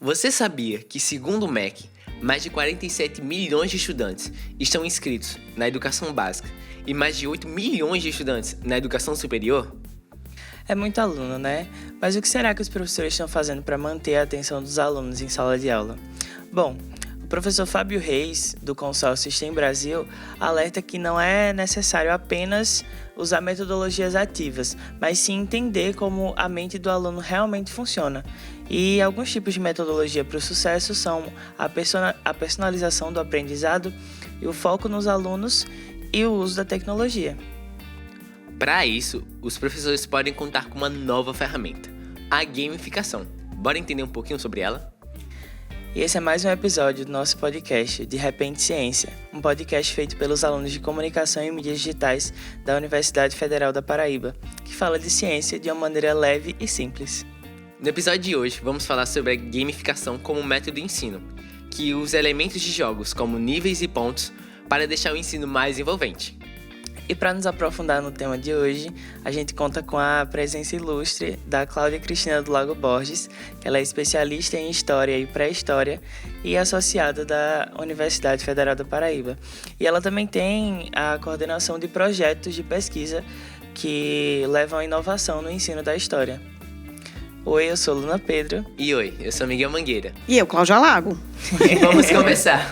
Você sabia que, segundo o MEC, mais de 47 milhões de estudantes estão inscritos na educação básica e mais de 8 milhões de estudantes na educação superior? É muito aluno, né? Mas o que será que os professores estão fazendo para manter a atenção dos alunos em sala de aula? Bom, o professor Fábio Reis, do consórcio STEM Brasil, alerta que não é necessário apenas usar metodologias ativas, mas sim entender como a mente do aluno realmente funciona. E alguns tipos de metodologia para o sucesso são a personalização do aprendizado e o foco nos alunos e o uso da tecnologia. Para isso, os professores podem contar com uma nova ferramenta, a gamificação. Bora entender um pouquinho sobre ela? E esse é mais um episódio do nosso podcast, De Repente Ciência, um podcast feito pelos alunos de Comunicação e Mídias Digitais da Universidade Federal da Paraíba, que fala de ciência de uma maneira leve e simples. No episódio de hoje, vamos falar sobre a gamificação como método de ensino, que usa elementos de jogos como níveis e pontos para deixar o ensino mais envolvente. E para nos aprofundar no tema de hoje, a gente conta com a presença ilustre da Cláudia Cristina do Lago Borges, que ela é especialista em História e Pré-História e associada da Universidade Federal da Paraíba. E ela também tem a coordenação de projetos de pesquisa que levam à inovação no ensino da História. Oi, eu sou Luna Pedro. E oi, eu sou Miguel Mangueira. E eu, Cláudia Lago. Vamos começar!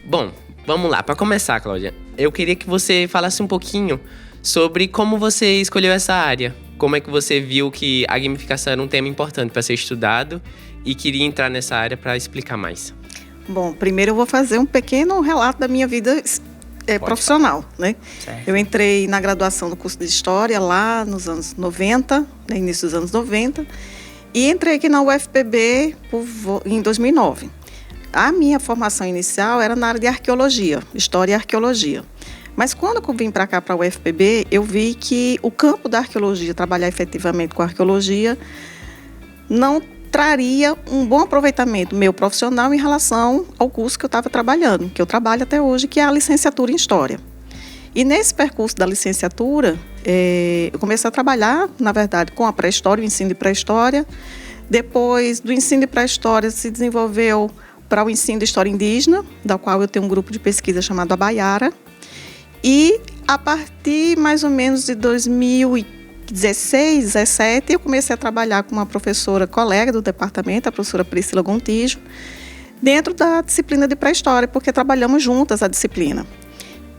Bom, vamos lá. Para começar, Cláudia, eu queria que você falasse um pouquinho sobre como você escolheu essa área. Como é que você viu que a gamificação era um tema importante para ser estudado e queria entrar nessa área para explicar mais. Bom, primeiro eu vou fazer um pequeno relato da minha vida profissional, né? Certo. Eu entrei na graduação do curso de História lá nos anos 90, no início dos anos 90, e entrei aqui na UFPB em 2009. A minha formação inicial era na área de arqueologia, História e Arqueologia. Mas quando eu vim para cá, para a UFPB, eu vi que o campo da arqueologia, trabalhar efetivamente com arqueologia, não traria um bom aproveitamento meu profissional em relação ao curso que eu estava trabalhando, que eu trabalho até hoje, que é a licenciatura em História. E nesse percurso da licenciatura, eu comecei a trabalhar, na verdade, com a pré-história, o ensino de pré-história. Depois do ensino de pré-história, se desenvolveu para o ensino de História Indígena, da qual eu tenho um grupo de pesquisa chamado Abaiara. E a partir mais ou menos de 2016, 2017, eu comecei a trabalhar com uma professora colega do departamento, a professora Priscila Gontijo, dentro da disciplina de pré-história, porque trabalhamos juntas a disciplina.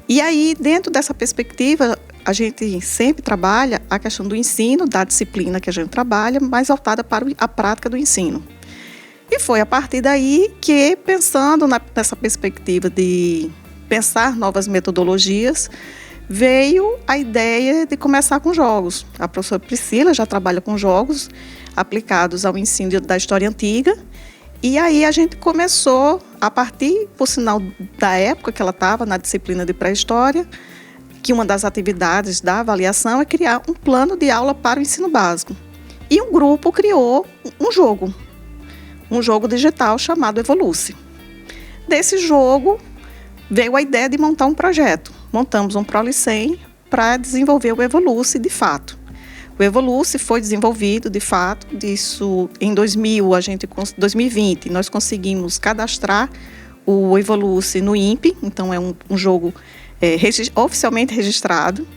E aí, dentro dessa perspectiva, a gente sempre trabalha a questão do ensino, da disciplina que a gente trabalha, mais voltada para a prática do ensino. E foi a partir daí que, pensando nessa perspectiva de pensar novas metodologias, veio a ideia de começar com jogos. A professora Priscila já trabalha com jogos aplicados ao ensino da história antiga. E aí a gente começou, a partir, por sinal, da época que ela estava na disciplina de pré-história, que uma das atividades da avaliação é criar um plano de aula para o ensino básico. E um grupo criou um jogo digital chamado Evoluce. Desse jogo veio a ideia de montar um projeto. Montamos um Prolicem para desenvolver o Evoluce de fato. O Evoluce foi desenvolvido de fato, disso em 2020, nós conseguimos cadastrar o Evoluce no INPE, então é um jogo oficialmente registrado.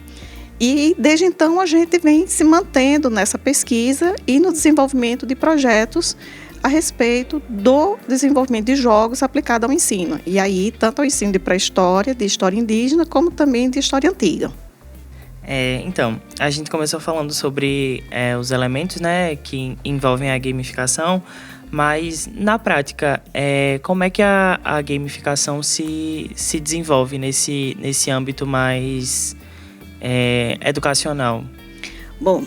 E desde então a gente vem se mantendo nessa pesquisa e no desenvolvimento de projetos a respeito do desenvolvimento de jogos aplicado ao ensino. E aí, tanto ao ensino de pré-história, de história indígena, como também de história antiga. Então, a gente começou falando sobre os elementos, né, que envolvem a gamificação, mas na prática, como é que a gamificação se desenvolve nesse âmbito mais educacional? Bom,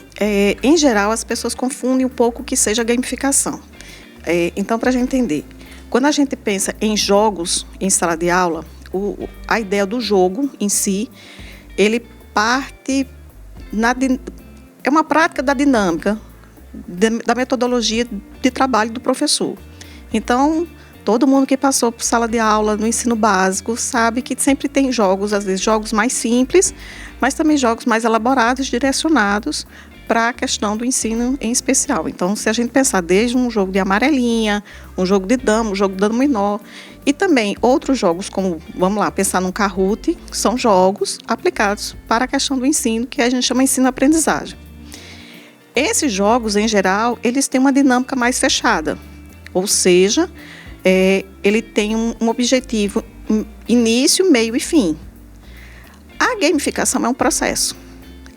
em geral, as pessoas confundem um pouco o que seja gamificação. Então, para a gente entender, quando a gente pensa em jogos em sala de aula, a ideia do jogo em si, ele parte, é uma prática da dinâmica, da metodologia de trabalho do professor. Então, Todo mundo que passou por sala de aula no ensino básico sabe que sempre tem jogos, às vezes jogos mais simples, mas também jogos mais elaborados, direcionados para a questão do ensino em especial. Então, se a gente pensar desde um jogo de amarelinha, um jogo de dama, um jogo de dominó, e também outros jogos como, vamos lá, pensar num Kahoot, são jogos aplicados para a questão do ensino, que a gente chama de ensino-aprendizagem. Esses jogos, em geral, eles têm uma dinâmica mais fechada, ou seja, ele tem um objetivo, início, meio e fim. A gamificação é um processo.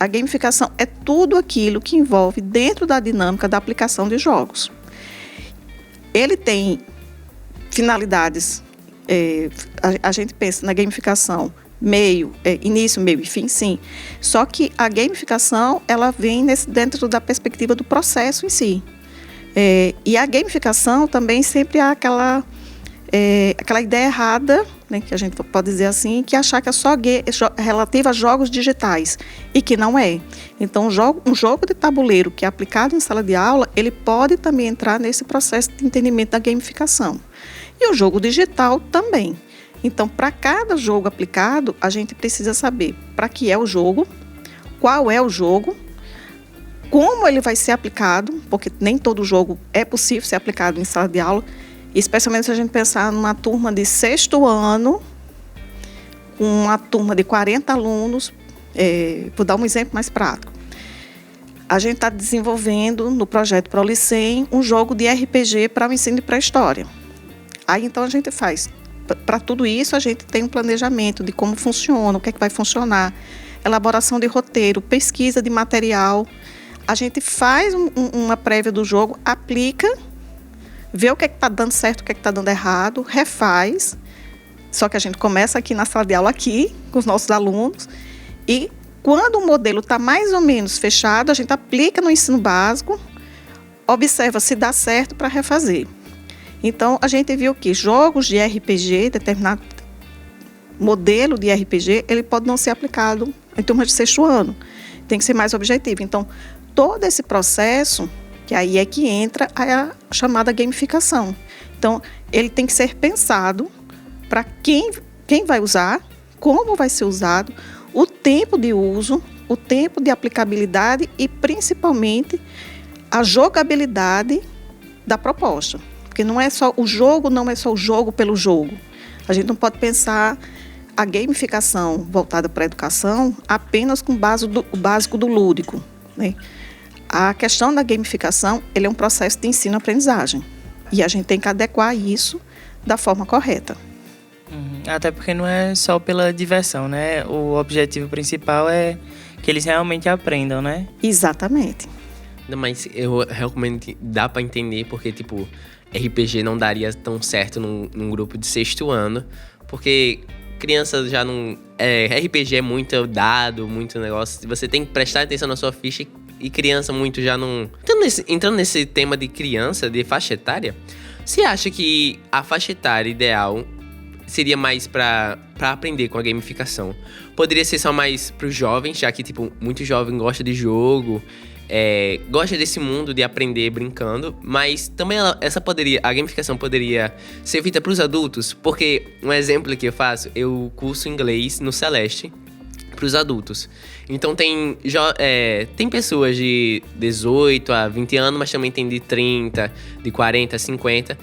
A gamificação é tudo aquilo que envolve dentro da dinâmica da aplicação de jogos. Ele tem finalidades, a gente pensa na gamificação início, meio e fim, sim. Só que a gamificação, ela vem dentro da perspectiva do processo em si. E a gamificação também sempre há aquela ideia errada, né, que a gente pode dizer assim, que achar que é só relativa a jogos digitais, e que não é. Então, um jogo de tabuleiro que é aplicado em sala de aula, ele pode também entrar nesse processo de entendimento da gamificação. E o jogo digital também. Então, para cada jogo aplicado, a gente precisa saber para que é o jogo, qual é o jogo, como ele vai ser aplicado, porque nem todo jogo é possível ser aplicado em sala de aula, especialmente se a gente pensar numa turma de 6º ano, uma turma de 40 alunos, vou dar um exemplo mais prático. A gente está desenvolvendo no projeto Prolicem um jogo de RPG para o ensino de pré-história. Aí então a gente faz, para tudo isso a gente tem um planejamento de como funciona, o que é que vai funcionar, elaboração de roteiro, pesquisa de material. A gente faz uma prévia do jogo, aplica, vê o que é que está dando certo, o que é que está dando errado, refaz. Só que a gente começa aqui na sala de aula, aqui, com os nossos alunos. E quando o modelo está mais ou menos fechado, a gente aplica no ensino básico, observa se dá certo para refazer. Então, a gente viu que jogos de RPG, determinado modelo de RPG, ele pode não ser aplicado em turmas de 6º ano. Tem que ser mais objetivo. Então, todo esse processo, que aí é que entra a chamada gamificação. Então, ele tem que ser pensado para quem vai usar, como vai ser usado, o tempo de uso, o tempo de aplicabilidade e, principalmente, a jogabilidade da proposta. Porque não é só o jogo pelo jogo. A gente não pode pensar a gamificação voltada para a educação apenas com o básico do lúdico, né? A questão da gamificação, ele é um processo de ensino-aprendizagem. E a gente tem que adequar isso da forma correta. Até porque não é só pela diversão, né? O objetivo principal é que eles realmente aprendam, né? Exatamente. Não, mas eu realmente dá pra entender porque, tipo, RPG não daria tão certo num grupo de 6º ano, porque criança já não... RPG é muito dado, muito negócio, você tem que prestar atenção na sua ficha e criança muito já não... Entrando nesse tema de criança, de faixa etária, você acha que a faixa etária ideal seria mais pra aprender com a gamificação? Poderia ser só mais pros jovens, já que, tipo, muito jovem gosta de jogo, gosta desse mundo de aprender brincando, mas também a gamificação poderia ser feita para os adultos, porque um exemplo que eu faço, eu curso inglês no Celeste para os adultos. Então tem pessoas de 18 a 20 anos, mas também tem de 30, de 40, 50.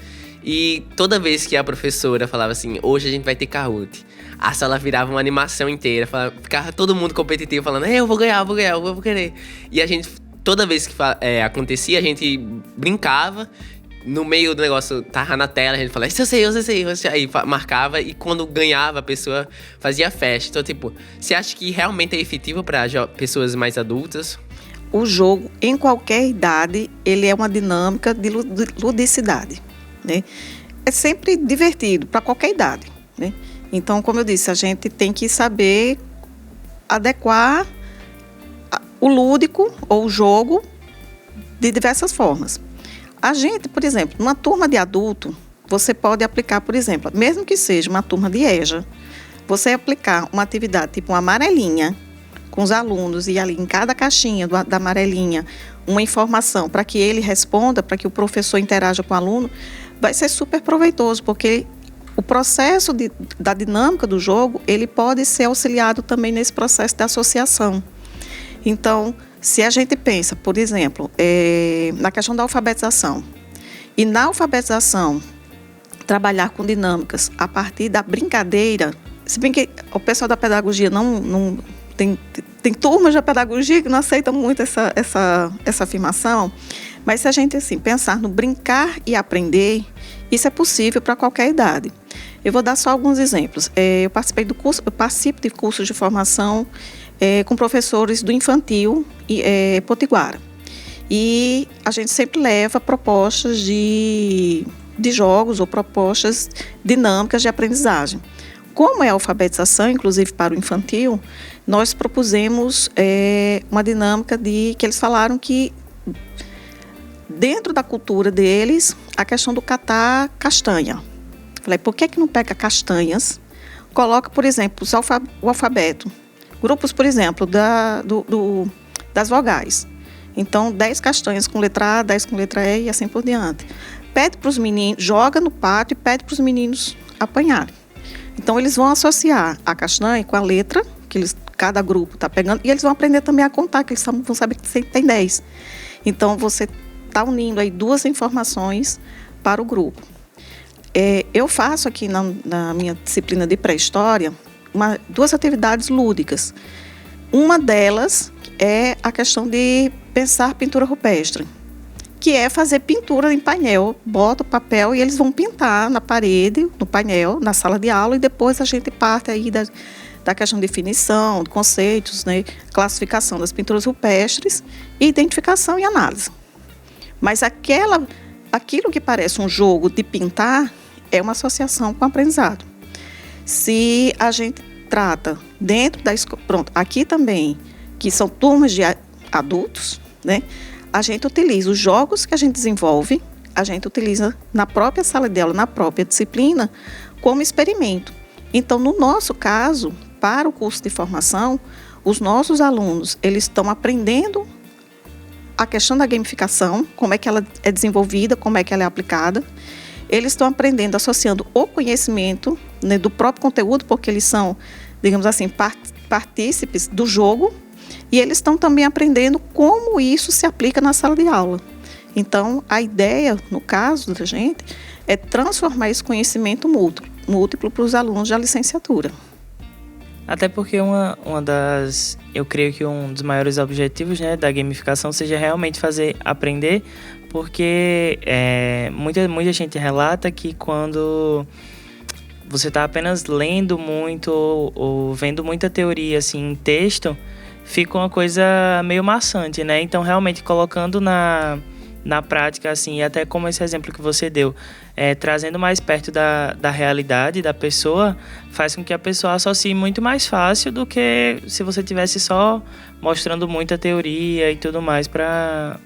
E toda vez que a professora falava assim, hoje a gente vai ter Kahoot, a sala virava uma animação inteira, ficava todo mundo competitivo falando, eu vou ganhar, eu vou querer. E a gente, toda vez que acontecia, a gente brincava, no meio do negócio, tava na tela, a gente falava, isso eu sei, aí marcava, e quando ganhava, a pessoa fazia festa. Então, tipo, você acha que realmente é efetivo para pessoas mais adultas? O jogo, em qualquer idade, ele é uma dinâmica de ludicidade, né? É sempre divertido, para qualquer idade, né? Então, como eu disse, a gente tem que saber adequar o lúdico ou o jogo de diversas formas. A gente, por exemplo, numa turma de adulto, você pode aplicar, por exemplo, mesmo que seja uma turma de EJA, você aplicar uma atividade tipo uma amarelinha com os alunos e ali em cada caixinha da amarelinha uma informação para que ele responda, para que o professor interaja com o aluno, vai ser super proveitoso, porque o processo da dinâmica do jogo, ele pode ser auxiliado também nesse processo de associação. Então, se a gente pensa, por exemplo, na questão da alfabetização, e na alfabetização trabalhar com dinâmicas a partir da brincadeira, se bem que o pessoal da pedagogia não tem turmas da pedagogia que não aceitam muito essa afirmação, mas se a gente assim, pensar no brincar e aprender, isso é possível para qualquer idade. Eu vou dar só alguns exemplos. Eu participo de cursos de formação com professores do infantil potiguara. E a gente sempre leva propostas de jogos ou propostas dinâmicas de aprendizagem. Como é a alfabetização, inclusive para o infantil, nós propusemos uma dinâmica que eles falaram que, dentro da cultura deles, a questão do catar castanha. Falei, por que não pega castanhas? Coloca, por exemplo, o alfabeto. Grupos, por exemplo, das vogais. Então, 10 castanhas com letra A, 10 com letra E e assim por diante. Pede para os meninos, joga no pátio e pede para os meninos apanharem. Então, eles vão associar a castanha com a letra, que cada grupo está pegando, e eles vão aprender também a contar, que eles vão saber que tem 10. Então, você está unindo aí 2 informações para o grupo. Eu faço aqui na minha disciplina de pré-história 2 atividades lúdicas. Uma delas é a questão de pensar pintura rupestre, que é fazer pintura em painel, bota o papel e eles vão pintar na parede, no painel, na sala de aula, e depois a gente parte aí da questão de definição, de conceitos, né, classificação das pinturas rupestres, identificação e análise. Mas aquilo que parece um jogo de pintar é uma associação com o aprendizado. Se a gente trata dentro da escola, pronto, aqui também, que são turmas de adultos, né? A gente utiliza os jogos que a gente desenvolve, a gente utiliza na própria sala de aula, na própria disciplina, como experimento. Então, no nosso caso, para o curso de formação, os nossos alunos, eles estão aprendendo a questão da gamificação, como é que ela é desenvolvida, como é que ela é aplicada. Eles estão aprendendo, associando o conhecimento, né, do próprio conteúdo, porque eles são, digamos assim, partícipes do jogo, e eles estão também aprendendo como isso se aplica na sala de aula. Então, a ideia, no caso da gente, é transformar esse conhecimento múltiplo para os alunos da licenciatura. Até porque eu creio que um dos maiores objetivos, né, da gamificação seja realmente fazer aprender, porque muita gente relata que quando você está apenas lendo muito ou vendo muita teoria assim, em texto, fica uma coisa meio maçante, né? Então, realmente, colocando na prática, assim, até como esse exemplo que você deu, trazendo mais perto da realidade da pessoa, faz com que a pessoa associe muito mais fácil do que se você tivesse só mostrando muita teoria e tudo mais para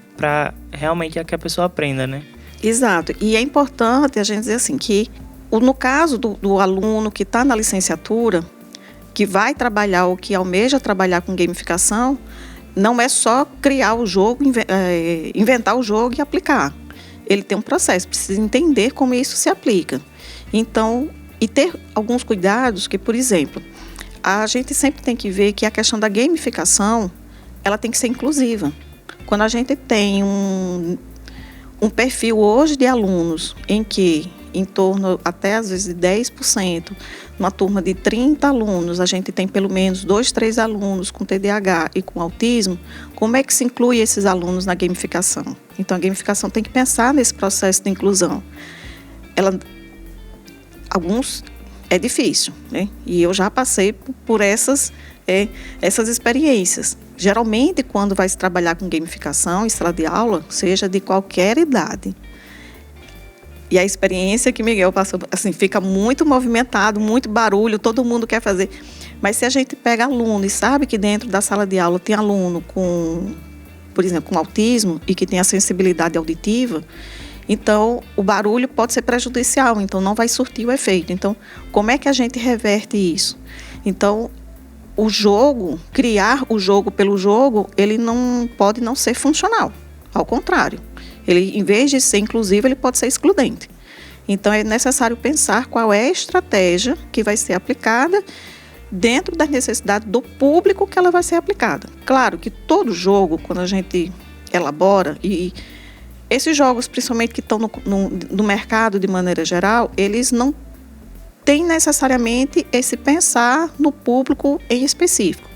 realmente que a pessoa aprenda, né? Exato. E é importante a gente dizer assim que, no caso do aluno que está na licenciatura, que vai trabalhar ou que almeja trabalhar com gamificação, não é só criar o jogo, inventar o jogo e aplicar. Ele tem um processo, precisa entender como isso se aplica. Então, e ter alguns cuidados que, por exemplo, a gente sempre tem que ver que a questão da gamificação, ela tem que ser inclusiva. Quando a gente tem um perfil hoje de alunos em que, em torno até às vezes de 10%, numa turma de 30 alunos, a gente tem pelo menos 2, 3 alunos com TDAH e com autismo, como é que se inclui esses alunos na gamificação? Então, a gamificação tem que pensar nesse processo de inclusão. Alguns é difícil, né? E eu já passei por essas experiências. Geralmente, quando vai se trabalhar com gamificação em sala de aula, seja de qualquer idade. E a experiência que Miguel passou, assim, fica muito movimentado, muito barulho, todo mundo quer fazer. Mas se a gente pega aluno e sabe que dentro da sala de aula tem aluno com, por exemplo, com autismo e que tem a sensibilidade auditiva, então o barulho pode ser prejudicial, então não vai surtir o efeito. Então, como é que a gente reverte isso? Então, o jogo, criar o jogo pelo jogo, ele não pode não ser funcional. Ao contrário. Ele, em vez de ser inclusivo, ele pode ser excludente. Então, é necessário pensar qual é a estratégia que vai ser aplicada dentro das necessidades do público que ela vai ser aplicada. Claro que todo jogo, quando a gente elabora, e esses jogos, principalmente que estão no mercado de maneira geral, eles não têm necessariamente esse pensar no público em específico.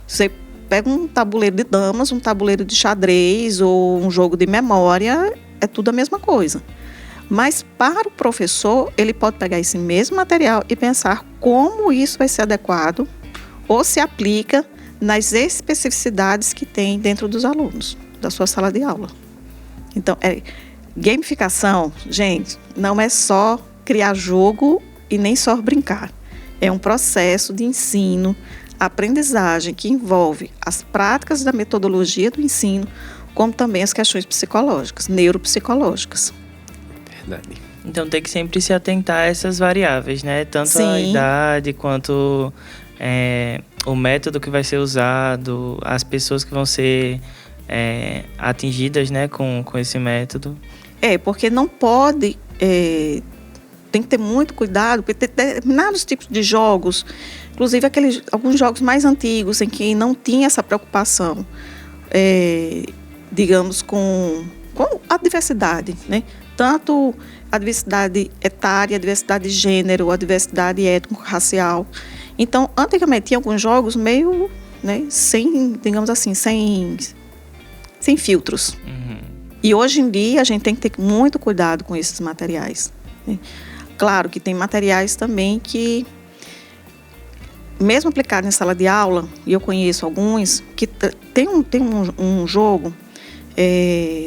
Você pega um tabuleiro de damas, um tabuleiro de xadrez ou um jogo de memória, é tudo a mesma coisa. Mas para o professor, ele pode pegar esse mesmo material e pensar como isso vai ser adequado ou se aplica nas especificidades que tem dentro dos alunos, da sua sala de aula. Então, gamificação, gente, não é só criar jogo e nem só brincar. É um processo de ensino, aprendizagem que envolve as práticas da metodologia do ensino, como também as questões psicológicas, neuropsicológicas. Verdade. Então tem que sempre se atentar a essas variáveis, né? Tanto Sim. a idade quanto o método que vai ser usado, as pessoas que vão ser atingidas, né, com esse método. Porque não pode, tem que ter muito cuidado, porque tem determinados tipos de jogos, inclusive alguns jogos mais antigos, em que não tinha essa preocupação, digamos, com a diversidade, né? Tanto a diversidade etária, a diversidade de gênero, a diversidade étnico-racial. Então, antigamente, tinha alguns jogos meio, né, sem, digamos assim, sem filtros. Uhum. E hoje em dia, a gente tem que ter muito cuidado com esses materiais, né? Claro que tem materiais também que, mesmo aplicados em sala de aula, e eu conheço alguns, que tem um jogo.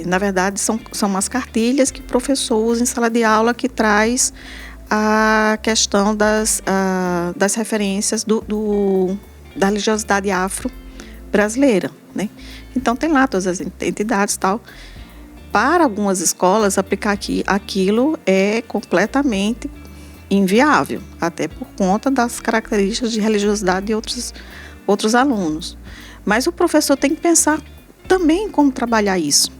Na verdade, são umas cartilhas que o professor usa em sala de aula que traz a questão das referências da religiosidade afro-brasileira, né? Então, tem lá todas as entidades e tal. Para algumas escolas, aplicar aquilo é completamente inviável, até por conta das características de religiosidade de outros alunos. Mas o professor tem que pensar também como trabalhar isso.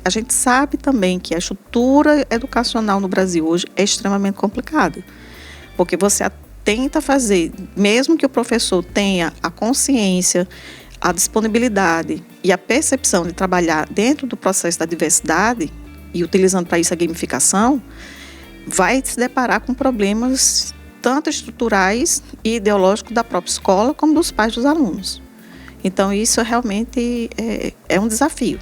A gente sabe também que a estrutura educacional no Brasil hoje é extremamente complicada, porque você tenta fazer, mesmo que o professor tenha a consciência, a disponibilidade e a percepção de trabalhar dentro do processo da diversidade e utilizando para isso a gamificação, vai se deparar com problemas tanto estruturais e ideológicos da própria escola como dos pais dos alunos. Então, isso realmente é um desafio.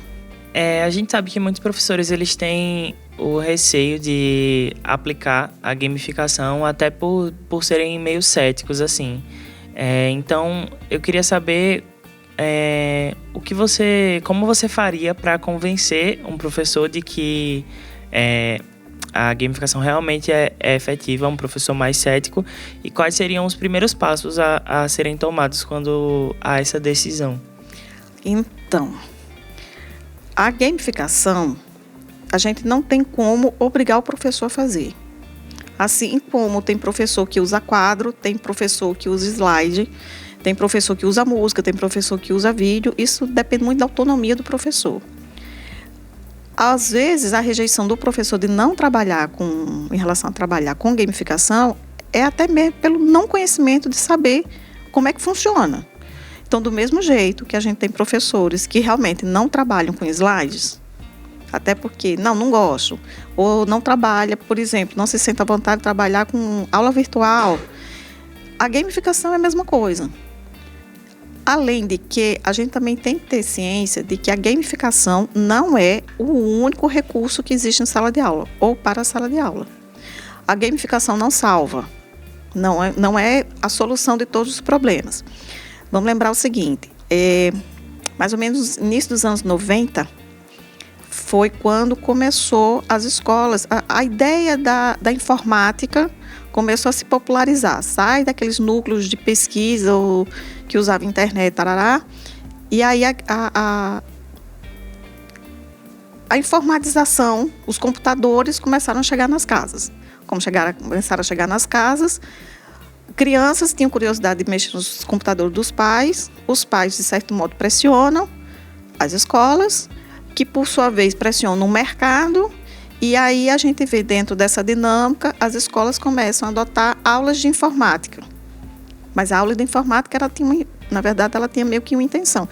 A gente sabe que muitos professores eles têm o receio de aplicar a gamificação até por serem meio céticos, assim. Então, eu queria saber como você faria para convencer um professor de que a gamificação realmente é efetiva, um professor mais cético, e quais seriam os primeiros passos a serem tomados quando há essa decisão? Então, a gamificação, a gente não tem como obrigar o professor a fazer. Assim como tem professor que usa quadro, tem professor que usa slide, tem professor que usa música, tem professor que usa vídeo, isso depende muito da autonomia do professor. Às vezes, a rejeição do professor de não trabalhar em relação a trabalhar com gamificação é até mesmo pelo não conhecimento de saber como é que funciona. Então, do mesmo jeito que a gente tem professores que realmente não trabalham com slides, até porque, não gosto, ou não trabalha, por exemplo, não se sente à vontade de trabalhar com aula virtual, a gamificação é a mesma coisa. Além de que a gente também tem que ter ciência de que a gamificação não é o único recurso que existe em sala de aula ou para a sala de aula. A gamificação não salva, não é a solução de todos os problemas. Vamos lembrar o seguinte, mais ou menos no início dos anos 90, foi quando começou as escolas, a ideia da informática começou a se popularizar, sai daqueles núcleos de pesquisa ou que usava internet, tarará, e aí a informatização, os computadores começaram a chegar nas casas. Começaram a chegar nas casas, crianças tinham curiosidade de mexer nos computadores dos pais, os pais, de certo modo, pressionam as escolas, que por sua vez pressionam o mercado, E aí a gente vê dentro dessa dinâmica, as escolas começam a adotar aulas de informática. Mas a aula de informática, na verdade, ela tinha meio que uma intenção.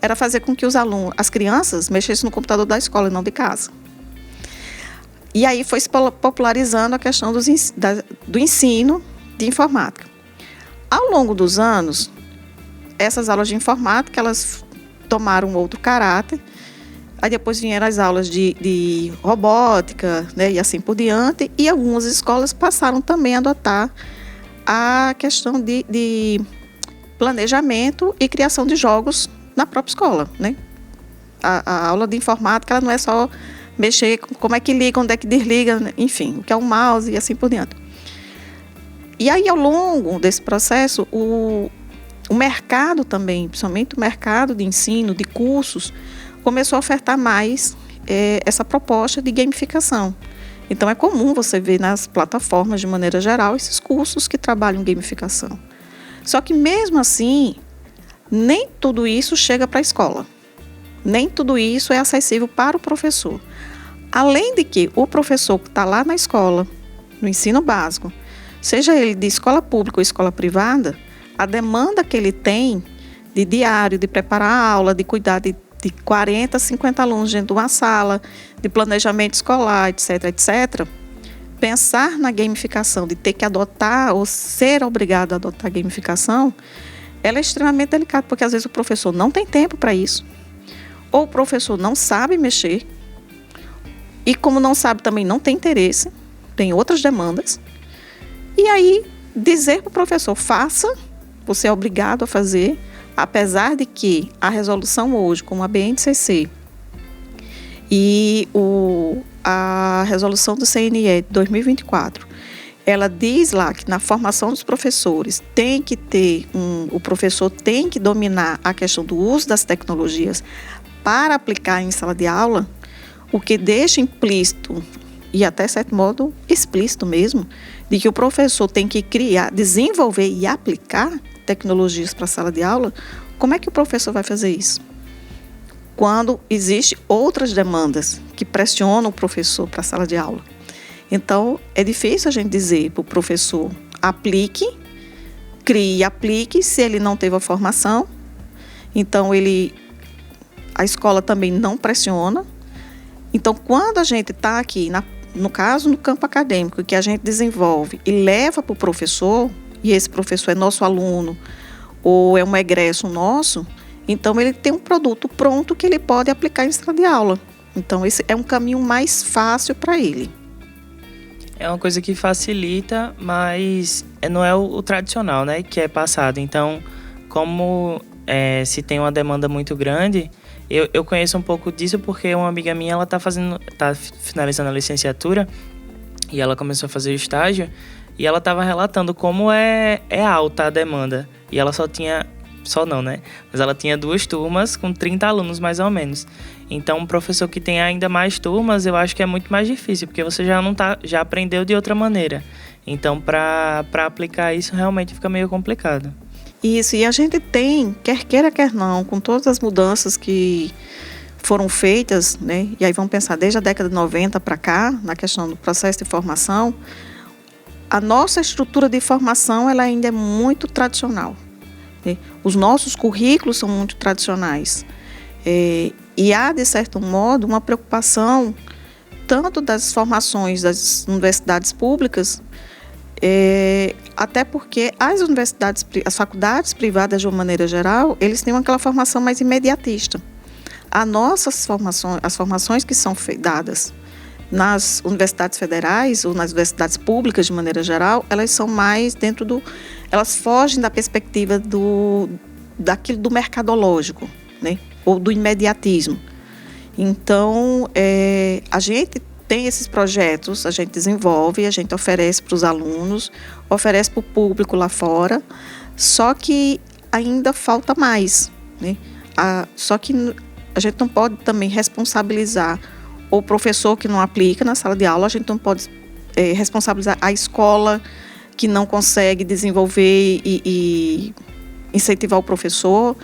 Era fazer com que os alunos, as crianças, mexessem no computador da escola e não de casa. E aí foi se popularizando a questão do ensino de informática. Ao longo dos anos, essas aulas de informática, elas tomaram outro caráter. Aí depois vieram as aulas de robótica, né, e assim por diante. E algumas escolas passaram também a adotar a questão de planejamento e criação de jogos na própria escola, né? A aula de informática, ela não é só mexer como é que liga, onde é que desliga, enfim, o que é um mouse e assim por diante. E aí, ao longo desse processo, o mercado também, principalmente o mercado de ensino, de cursos, começou a ofertar mais essa proposta de gamificação. Então, é comum você ver nas plataformas, de maneira geral, esses cursos que trabalham gamificação. Só que, mesmo assim, nem tudo isso chega para a escola. Nem tudo isso é acessível para o professor. Além de que o professor que está lá na escola, no ensino básico, seja ele de escola pública ou escola privada, a demanda que ele tem de diário, de preparar a aula, de cuidar de 40, 50 alunos dentro de uma sala, de planejamento escolar, etc., etc., pensar na gamificação, de ter que adotar ou ser obrigado a adotar a gamificação, ela é extremamente delicada, porque às vezes o professor não tem tempo para isso, ou o professor não sabe mexer, e como não sabe também não tem interesse, tem outras demandas, e aí dizer para o professor, faça, você é obrigado a fazer, apesar de que a resolução hoje, como a BNCC e a resolução do CNE de 2024, ela diz lá que na formação dos professores tem que ter o professor tem que dominar a questão do uso das tecnologias para aplicar em sala de aula, o que deixa implícito e até certo modo explícito mesmo, de que o professor tem que criar, desenvolver e aplicar tecnologias para a sala de aula. Como é que o professor vai fazer isso? Quando existem outras demandas que pressionam o professor para a sala de aula. Então, é difícil a gente dizer para o professor, aplique, crie e aplique, se ele não teve a formação. Então, a escola também não pressiona. Então, quando a gente está aqui, no caso, no campo acadêmico, que a gente desenvolve e leva para o professor, e esse professor é nosso aluno, ou é um egresso nosso, então ele tem um produto pronto que ele pode aplicar em sala de aula. Então, esse é um caminho mais fácil para ele. É uma coisa que facilita, mas não é o tradicional, né, que é passado. Então, como se tem uma demanda muito grande, eu conheço um pouco disso porque uma amiga minha, ela tá finalizando a licenciatura e ela começou a fazer o estágio e ela estava relatando como é alta a demanda. E ela mas ela tinha 2 turmas com 30 alunos mais ou menos. Então, um professor que tem ainda mais turmas, eu acho que é muito mais difícil, porque você já aprendeu de outra maneira. Então, para aplicar isso, realmente fica meio complicado. Isso, e a gente tem, quer queira, quer não, com todas as mudanças que foram feitas, né? E aí vamos pensar desde a década de 90 para cá, na questão do processo de formação, a nossa estrutura de formação ela ainda é muito tradicional. Né? Os nossos currículos são muito tradicionais. E há, de certo modo, uma preocupação tanto das formações das universidades públicas, até porque as faculdades privadas, de uma maneira geral, eles têm aquela formação mais imediatista. As formações que são dadas nas universidades federais ou nas universidades públicas, de maneira geral, elas são mais elas fogem da perspectiva daquilo do mercadológico, né? Ou do imediatismo. Então, a gente tem esses projetos, a gente desenvolve, a gente oferece para os alunos, oferece para o público lá fora, só que ainda falta mais, né? Só que a gente não pode também responsabilizar o professor que não aplica na sala de aula, a gente não pode responsabilizar a escola que não consegue desenvolver e incentivar o professor.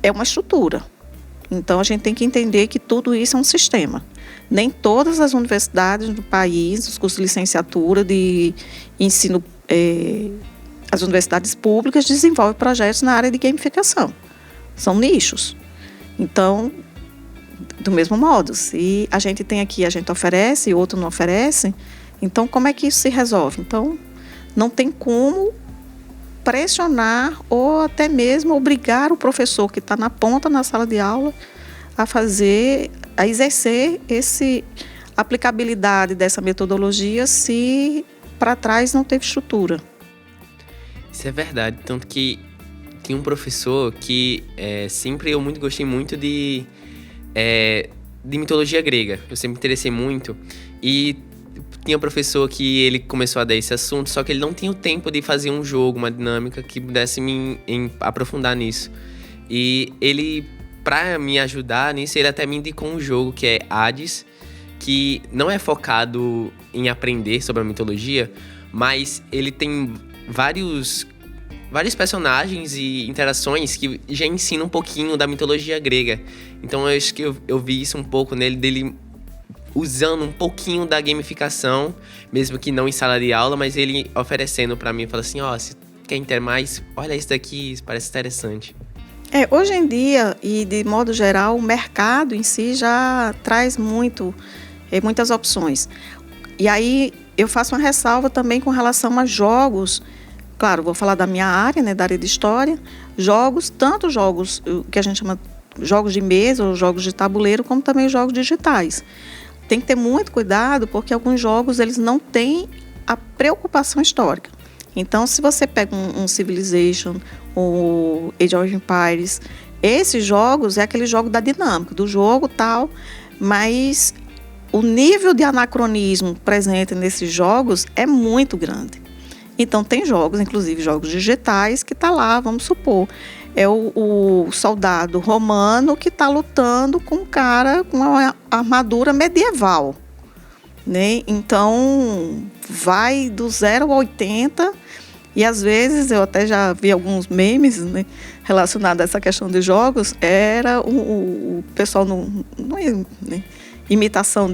É uma estrutura. Então, a gente tem que entender que tudo isso é um sistema. Nem todas as universidades do país, os cursos de licenciatura de ensino, as universidades públicas desenvolvem projetos na área de gamificação. São nichos. Então, do mesmo modo, se a gente tem aqui, a gente oferece e outro não oferece, então como é que isso se resolve? Então, não tem como pressionar ou até mesmo obrigar o professor que está na ponta na sala de aula a exercer a aplicabilidade dessa metodologia se para trás não teve estrutura. Isso é verdade, tanto que tem um professor que sempre eu gostei muito de mitologia grega. Eu sempre me interessei muito e tinha um professor que ele começou a dar esse assunto, só que ele não tinha o tempo de fazer um jogo, uma dinâmica que pudesse me aprofundar nisso. E ele, para me ajudar nisso, ele até me indicou um jogo que é Hades, que não é focado em aprender sobre a mitologia, mas ele tem vários personagens e interações que já ensinam um pouquinho da mitologia grega. Então eu acho que eu vi isso um pouco nele, dele usando um pouquinho da gamificação, mesmo que não em sala de aula, mas ele oferecendo para mim, fala assim, se quer entender mais, olha isso daqui, isso parece interessante. Hoje em dia, e de modo geral, o mercado em si já traz muitas opções. E aí eu faço uma ressalva também com relação a jogos. Claro, vou falar da minha área, né, da área de história. Tanto jogos que a gente chama jogos de mesa ou jogos de tabuleiro, como também jogos digitais. Tem que ter muito cuidado, porque alguns jogos eles não têm a preocupação histórica. Então, se você pega um Civilization, o Age of Empires, esses jogos é aquele jogo da dinâmica, do jogo tal, mas o nível de anacronismo presente nesses jogos é muito grande. Então, tem jogos, inclusive jogos digitais, que está lá, vamos supor, é o soldado romano que está lutando com um cara com uma armadura medieval, né? Então, vai do 0 a 80, e às vezes, eu até já vi alguns memes, né, relacionados a essa questão de jogos, era o pessoal, né, imitação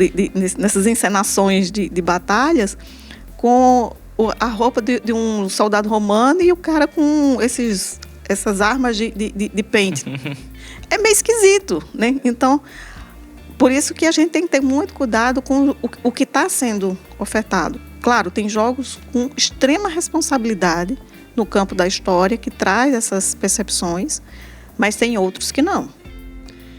nessas encenações de batalhas, com a roupa de um soldado romano e o cara com essas armas de pente. É meio esquisito, né? Então, por isso que a gente tem que ter muito cuidado com o que está sendo ofertado. Claro, tem jogos com extrema responsabilidade no campo da história que traz essas percepções, mas tem outros que não.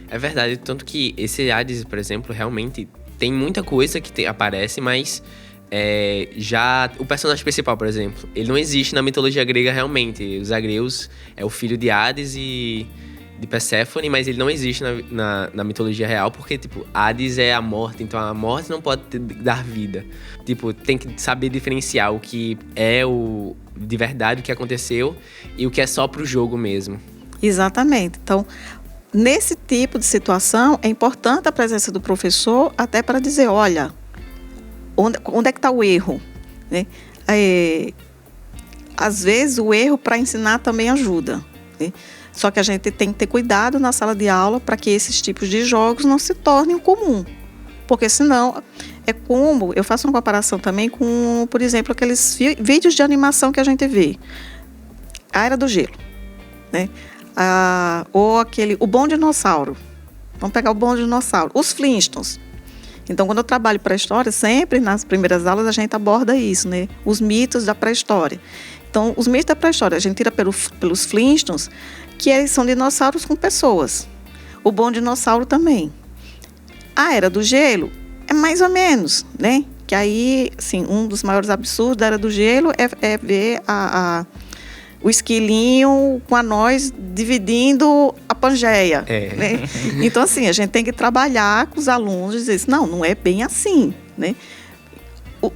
É verdade, tanto que esse Hades, por exemplo, realmente tem muita coisa que aparece, mas já o personagem principal, por exemplo, ele não existe na mitologia grega realmente. Os Agreus é o filho de Hades e de Perséfone, mas ele não existe na mitologia real, porque, tipo, Hades é a morte, então a morte não pode dar vida. Tipo, tem que saber diferenciar o que é de verdade, o que aconteceu, e o que é só pro jogo mesmo. Exatamente. Então, nesse tipo de situação, é importante a presença do professor, até para dizer, olha, onde é que está o erro? Né? Às vezes, o erro para ensinar também ajuda, né? Só que a gente tem que ter cuidado na sala de aula para que esses tipos de jogos não se tornem comum. Porque senão, eu faço uma comparação também com, por exemplo, aqueles vídeos de animação que a gente vê. A Era do Gelo, né? Ou o Bom Dinossauro. Vamos pegar o Bom Dinossauro. Os Flintstones. Então, quando eu trabalho pré-história, sempre nas primeiras aulas a gente aborda isso, né? Os mitos da pré-história. Então, os mitos da pré-história a gente tira pelos Flintstones, que eles são dinossauros com pessoas. O Bom Dinossauro também. A Era do Gelo é mais ou menos, né? Que aí, assim, um dos maiores absurdos da Era do Gelo é ver o esquilinho com a nós dividindo a Pangeia. Né? Então, assim, a gente tem que trabalhar com os alunos e dizer assim, não é bem assim, né?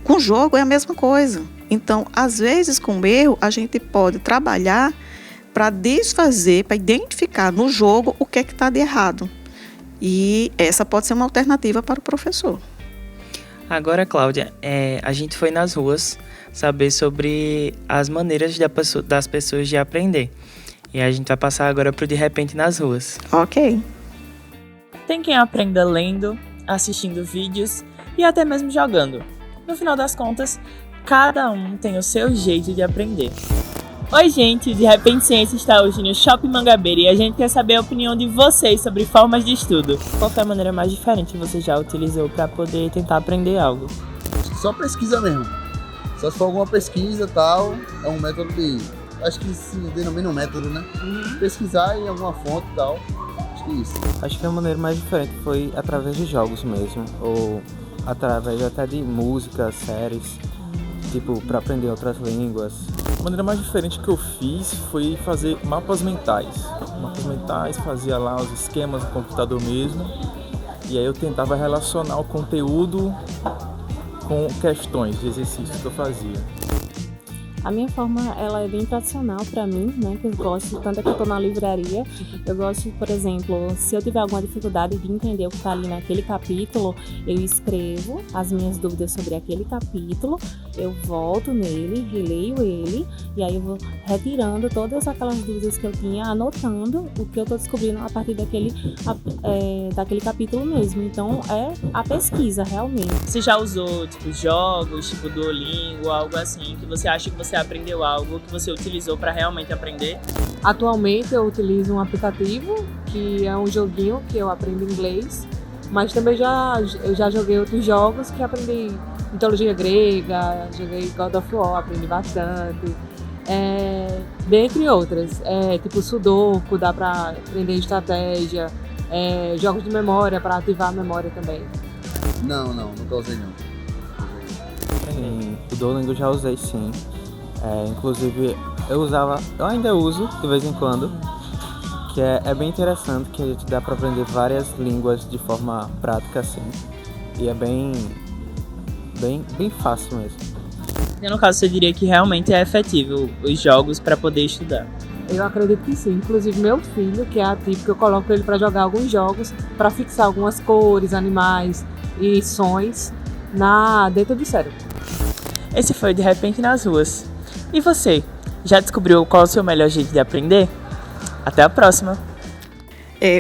Com o jogo é a mesma coisa. Então, às vezes, com o erro, a gente pode trabalhar para desfazer, para identificar no jogo o que é que está de errado. E essa pode ser uma alternativa para o professor. Agora, Cláudia, a gente foi nas ruas saber sobre as maneiras das pessoas de aprender. E a gente vai passar agora para o De Repente nas Ruas. Ok. Tem quem aprenda lendo, assistindo vídeos e até mesmo jogando. No final das contas, cada um tem o seu jeito de aprender. Oi gente, De Repente Ciência está hoje no Shopping Mangabeira e a gente quer saber a opinião de vocês sobre formas de estudo. Qual foi a maneira mais diferente que você já utilizou para poder tentar aprender algo? Só pesquisa mesmo. Só se for alguma pesquisa e tal, é um método de... Acho que se denomina um método, né? Pesquisar em alguma fonte e tal. Acho que é isso. Acho que a maneira mais diferente foi através de jogos mesmo, ou através até de músicas, séries, tipo, para aprender outras línguas. A maneira mais diferente que eu fiz foi fazer mapas mentais. Mapas mentais, fazia lá os esquemas no computador mesmo, e aí eu tentava relacionar o conteúdo com questões de exercícios que eu fazia. A minha forma, ela é bem tradicional para mim, né, que eu gosto, tanto é que eu tô na livraria, eu gosto, por exemplo, se eu tiver alguma dificuldade de entender o que tá ali naquele capítulo, eu escrevo as minhas dúvidas sobre aquele capítulo, eu volto nele, releio ele, e aí eu vou retirando todas aquelas dúvidas que eu tinha, anotando o que eu tô descobrindo a partir daquele capítulo mesmo. Então, é a pesquisa, realmente. Você já usou, tipo, jogos, tipo Duolingo, algo assim, que você acha que você aprendeu algo, que você utilizou para realmente aprender? Atualmente eu utilizo um aplicativo, que é um joguinho que eu aprendo inglês, mas também eu já joguei outros jogos que aprendi mitologia grega, joguei God of War, aprendi bastante, dentre outras, tipo Sudoku, dá para aprender estratégia, jogos de memória para ativar a memória também. Nunca usei não. O Duolingo eu já usei sim. Inclusive eu ainda uso de vez em quando, que é bem interessante, que a gente dá para aprender várias línguas de forma prática assim, e é bem fácil mesmo. E no caso, você diria que realmente é efetivo os jogos para poder estudar? Eu acredito que sim, inclusive meu filho, que é atípico, eu coloco ele para jogar alguns jogos, para fixar algumas cores, animais e sons dentro do cérebro. Esse foi De Repente nas Ruas. E você, já descobriu qual é o seu melhor jeito de aprender? Até a próxima!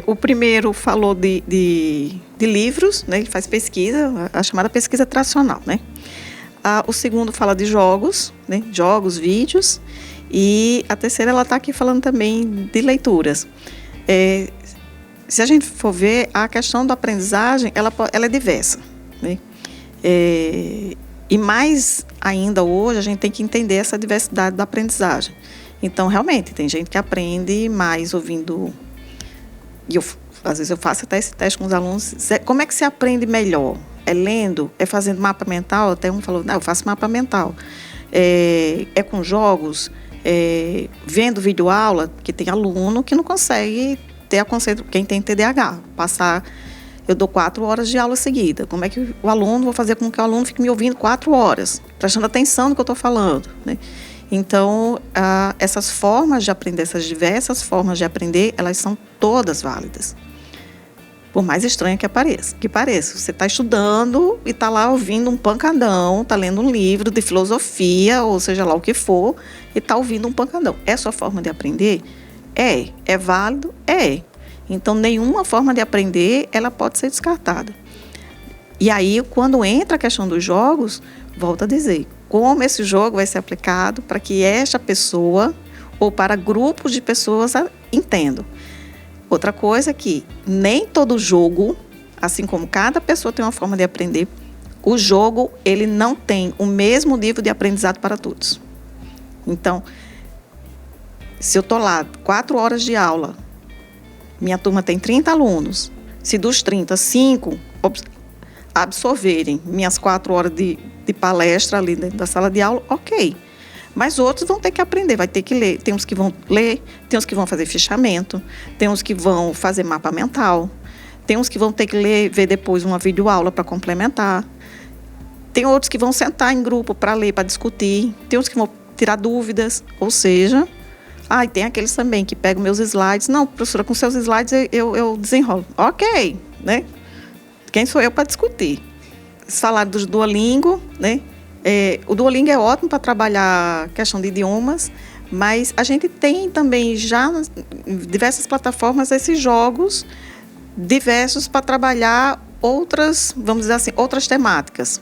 O primeiro falou de livros, né? Ele faz pesquisa, a chamada pesquisa tradicional, né? O segundo fala de jogos, né? Jogos, vídeos. E a terceira, ela está aqui falando também de leituras. Se a gente for ver, a questão da aprendizagem, ela é diversa, né? E mais ainda hoje, a gente tem que entender essa diversidade da aprendizagem. Então, realmente, tem gente que aprende mais ouvindo... E às vezes eu faço até esse teste com os alunos. Como é que se aprende melhor? É lendo? É fazendo mapa mental? Até um falou, não, eu faço mapa mental. É com jogos? Vendo videoaula? Porque tem aluno que não consegue ter a concentração. Quem tem TDAH, eu dou 4 horas de aula seguida. Como é que vou fazer com que o aluno fique me ouvindo 4 horas, prestando atenção no que eu estou falando, né? Então, essas formas de aprender, essas diversas formas de aprender, elas são todas válidas. Por mais estranha que pareça. Você está estudando e está lá ouvindo um pancadão, está lendo um livro de filosofia, ou seja lá o que for, e está ouvindo um pancadão. É a sua forma de aprender? É válido? Então, nenhuma forma de aprender, ela pode ser descartada. E aí, quando entra a questão dos jogos, volto a dizer, como esse jogo vai ser aplicado para que esta pessoa, ou para grupos de pessoas, entendam. Outra coisa é que nem todo jogo, assim como cada pessoa tem uma forma de aprender, o jogo, ele não tem o mesmo nível de aprendizado para todos. Então, se eu estou lá, 4 horas de aula, minha turma tem 30 alunos. Se dos 30, 5 absorverem minhas 4 horas de palestra ali dentro da sala de aula, ok. Mas outros vão ter que aprender, vai ter que ler. Tem uns que vão ler, tem uns que vão fazer fichamento, tem uns que vão fazer mapa mental, tem uns que vão ter que ver depois uma videoaula para complementar. Tem outros que vão sentar em grupo para ler, para discutir. Tem uns que vão tirar dúvidas, ou seja... e tem aqueles também que pegam meus slides. Não, professora, com seus slides eu desenrolo. Ok, né? Quem sou eu para discutir? Vocês falaram do Duolingo, né? O Duolingo é ótimo para trabalhar questão de idiomas, mas a gente tem também já em diversas plataformas esses jogos diversos para trabalhar outras, vamos dizer assim, outras temáticas.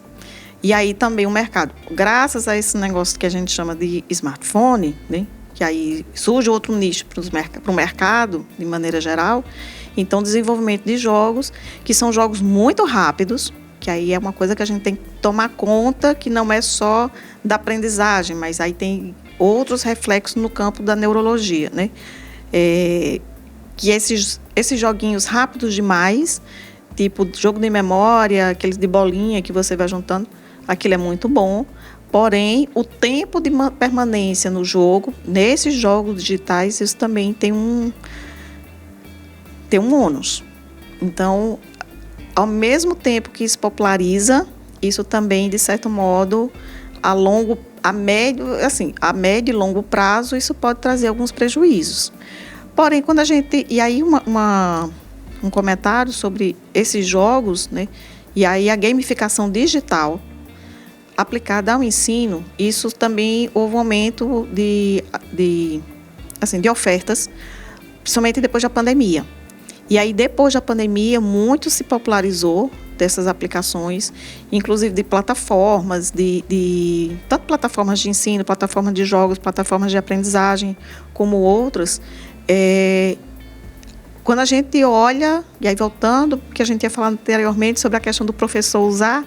E aí também o mercado, graças a esse negócio que a gente chama de smartphone, né, que aí surge outro nicho para o mercado, de maneira geral, então desenvolvimento de jogos, que são jogos muito rápidos, que aí é uma coisa que a gente tem que tomar conta, que não é só da aprendizagem, mas aí tem outros reflexos no campo da neurologia, né? Que esses joguinhos rápidos demais, tipo jogo de memória, aqueles de bolinha que você vai juntando, aquilo é muito bom, porém, o tempo de permanência no jogo, nesses jogos digitais, isso também tem um ônus. Então, ao mesmo tempo que isso populariza, isso também, de certo modo, a médio e longo prazo, isso pode trazer alguns prejuízos. Porém, quando a gente... E aí, um comentário sobre esses jogos, né? E aí a gamificação digital aplicada ao ensino, isso também houve um aumento de ofertas, principalmente depois da pandemia. E aí, depois da pandemia, muito se popularizou dessas aplicações, inclusive de plataformas, tanto plataformas de ensino, plataformas de jogos, plataformas de aprendizagem, como outras. Quando a gente olha, e aí voltando, que a gente tinha falado anteriormente sobre a questão do professor usar,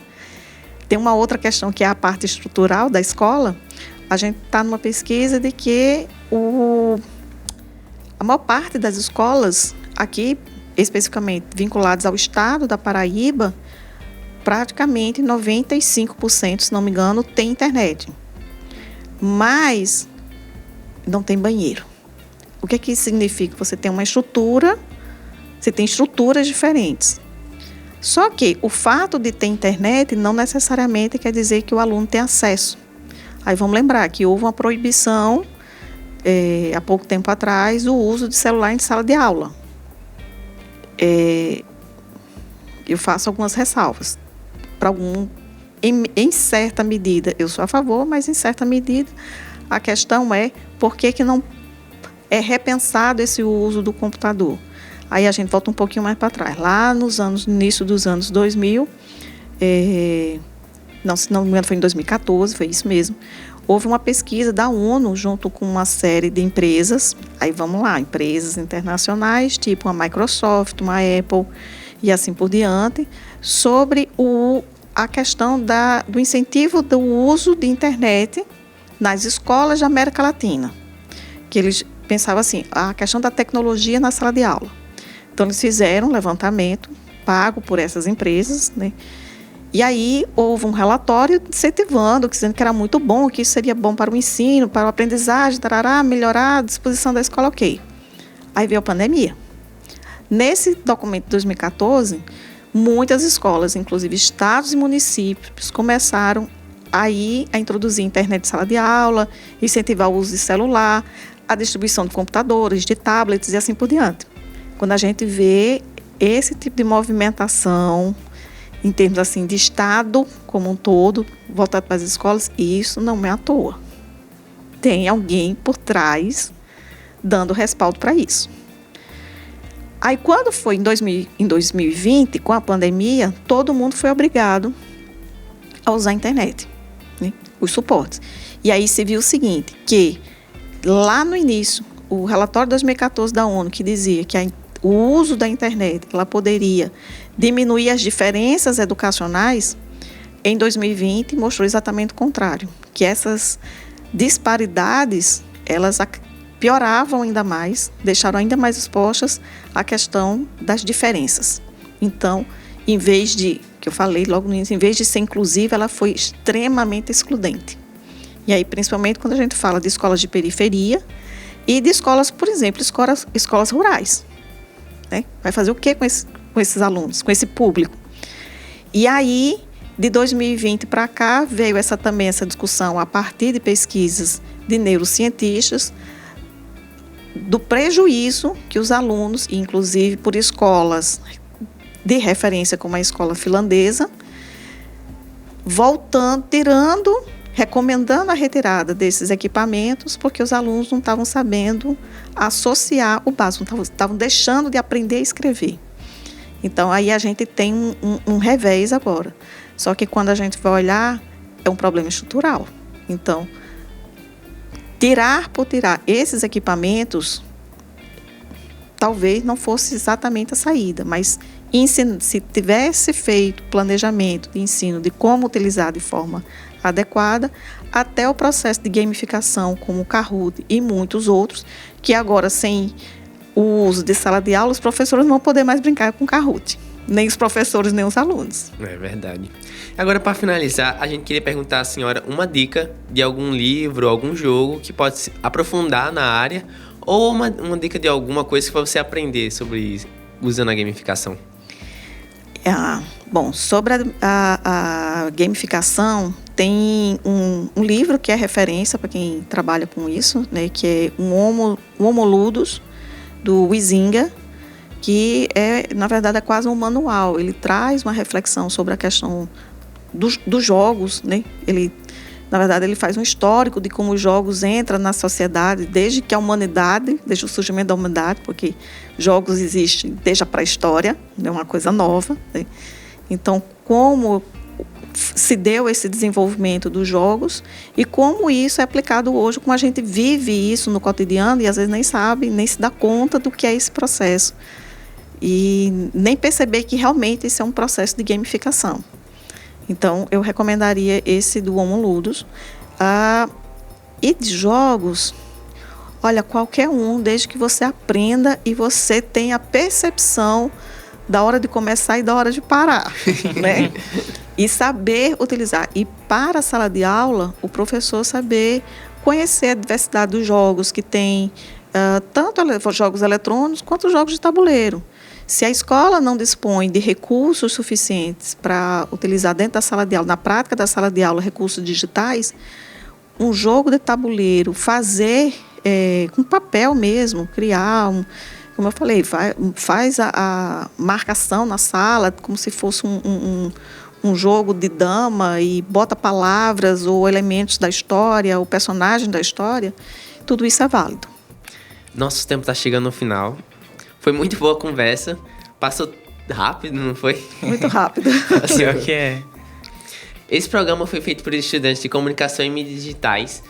tem uma outra questão que é a parte estrutural da escola. A gente está numa pesquisa de que a maior parte das escolas aqui, especificamente vinculadas ao estado da Paraíba, praticamente 95%, se não me engano, tem internet. Mas não tem banheiro. O que é que isso significa? Você tem uma estrutura, você tem estruturas diferentes. Só que o fato de ter internet não necessariamente quer dizer que o aluno tem acesso. Aí vamos lembrar que houve uma proibição, há pouco tempo atrás, o uso de celular em sala de aula. Eu faço algumas ressalvas. Em certa medida, eu sou a favor, mas em certa medida, a questão é por que não é repensado esse uso do computador. Aí a gente volta um pouquinho mais para trás. Lá no início dos anos 2000, se não me engano foi em 2014, foi isso mesmo, houve uma pesquisa da ONU junto com uma série de empresas, aí vamos lá, empresas internacionais, tipo a Microsoft, uma Apple e assim por diante, sobre a questão do incentivo do uso de internet nas escolas da América Latina. Que eles pensavam assim, a questão da tecnologia na sala de aula. Então, eles fizeram um levantamento pago por essas empresas, né? E aí houve um relatório incentivando, dizendo que era muito bom, que isso seria bom para o ensino, para a aprendizagem, melhorar a disposição da escola, ok. Aí veio a pandemia. Nesse documento de 2014, muitas escolas, inclusive estados e municípios, começaram a introduzir internet em sala de aula, incentivar o uso de celular, a distribuição de computadores, de tablets e assim por diante. Quando a gente vê esse tipo de movimentação, em termos assim de Estado como um todo, voltado para as escolas, isso não é à toa. Tem alguém por trás dando respaldo para isso. Aí, quando foi em 2020, com a pandemia, todo mundo foi obrigado a usar a internet, né? Os suportes. E aí se viu o seguinte, que lá no início, o relatório de 2014 da ONU, que dizia que o uso da internet ela poderia diminuir as diferenças educacionais, em 2020 mostrou exatamente o contrário, que essas disparidades, elas pioravam ainda mais, deixaram ainda mais expostas a questão das diferenças. Então, em vez de, que eu falei logo no início, em vez de ser inclusiva, ela foi extremamente excludente. E aí, principalmente quando a gente fala de escolas de periferia e de escolas, por exemplo, escolas rurais. Né? Vai fazer o quê com esses alunos, com esse público? E aí, de 2020 para cá, veio essa discussão a partir de pesquisas de neurocientistas do prejuízo que os alunos, inclusive por escolas de referência como a escola finlandesa, recomendando a retirada desses equipamentos, porque os alunos não estavam sabendo associar o básico, estavam deixando de aprender a escrever. Então, aí a gente tem um revés agora. Só que quando a gente vai olhar, é um problema estrutural. Então, tirar por tirar esses equipamentos, talvez não fosse exatamente a saída, mas se tivesse feito planejamento de ensino de como utilizar de forma adequada, até o processo de gamificação, como o Kahoot e muitos outros, que agora, sem o uso de sala de aula, os professores não vão poder mais brincar com o Kahoot. Nem os professores, nem os alunos. É verdade. Agora, para finalizar, a gente queria perguntar à senhora uma dica de algum livro, algum jogo que pode se aprofundar na área, ou uma dica de alguma coisa que você aprender sobre usando a gamificação. Bom, sobre a gamificação, tem um livro que é referência para quem trabalha com isso, né, que é o Homo Ludus, do Huizinga, que na verdade, é quase um manual. Ele traz uma reflexão sobre a questão dos jogos, né? Na verdade, ele faz um histórico de como os jogos entram na sociedade desde o surgimento da humanidade, porque jogos existem desde a pré-história, é uma coisa nova, né? Então, como se deu esse desenvolvimento dos jogos e como isso é aplicado hoje, como a gente vive isso no cotidiano e às vezes nem sabe, nem se dá conta do que é esse processo. E nem perceber que realmente isso é um processo de gamificação. Então, eu recomendaria esse do Homo Ludus. E de jogos, olha, qualquer um, desde que você aprenda e você tenha a percepção da hora de começar e da hora de parar, né? E saber utilizar. E para a sala de aula, o professor saber conhecer a diversidade dos jogos que tem, tanto jogos eletrônicos quanto jogos de tabuleiro. Se a escola não dispõe de recursos suficientes para utilizar dentro da sala de aula, na prática da sala de aula, recursos digitais, um jogo de tabuleiro, fazer com papel mesmo, criar, como eu falei, faz a marcação na sala, como se fosse um jogo de dama e bota palavras ou elementos da história, o personagem da história, tudo isso é válido. Nosso tempo está chegando no final. Foi muito boa a conversa. Passou rápido, não foi? Muito rápido. Assim, Pior que é. Esse programa foi feito por estudantes de comunicação e mídias digitais,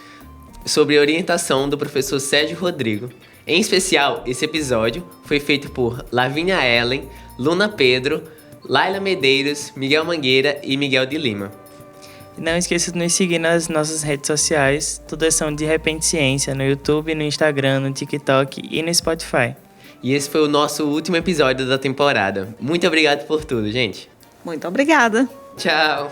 sob orientação do professor Sérgio Rodrigo. Em especial, esse episódio foi feito por Lavínia Ellen, Luna Pedro, Laila Medeiros, Miguel Mangueira e Miguel de Lima. Não esqueça de nos seguir nas nossas redes sociais, todas são De Repente Ciência, no YouTube, no Instagram, no TikTok e no Spotify. E esse foi o nosso último episódio da temporada. Muito obrigado por tudo, gente. Muito obrigada. Tchau.